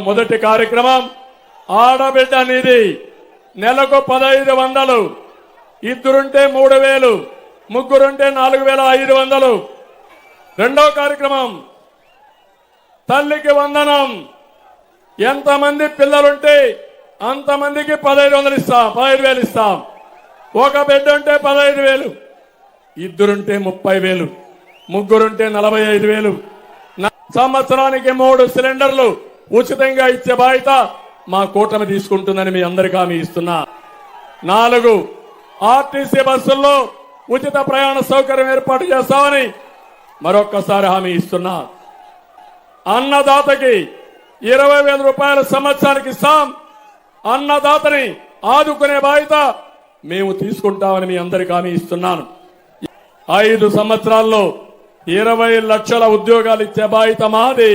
మొదటి కార్యక్రమం ఆడబిడ్డ నిధి నెలకు 1500, ఇద్దరుంటే 3000, ముగ్గురుంటే 4500. రెండో కార్యక్రమం తల్లికి వందనం. ఎంతమంది పిల్లలుంటే అంతమందికి 1500 ఇస్తాం, 15,000 ఇస్తాం. ఒక బిడ్డ ఉంటే 15,000, ఇద్దరుంటే 30,000, ముగ్గురుంటే 45,000. సంవత్సరానికి 3 సిలిండర్లు ఉచితంగా ఇచ్చే బాధ్యత మా కూటమి తీసుకుంటుందని మీ అందరికీ హామీ ఇస్తున్నా. 4 ఆర్టీసీ బస్సుల్లో ఉచిత ప్రయాణ సౌకర్యం ఏర్పాటు చేస్తామని మరొక్కసారి హామీ ఇస్తున్నా. అన్నదాతకి 20,000 రూపాయల సంవత్సరానికి ఇస్తాం. అన్నదాతని ఆదుకునే బాధ్యత మేము తీసుకుంటామని మీ అందరికీ హామీ ఇస్తున్నాను. 5 సంవత్సరాల్లో 20 లక్షల ఉద్యోగాలు ఇచ్చే బాధ్యత మాది.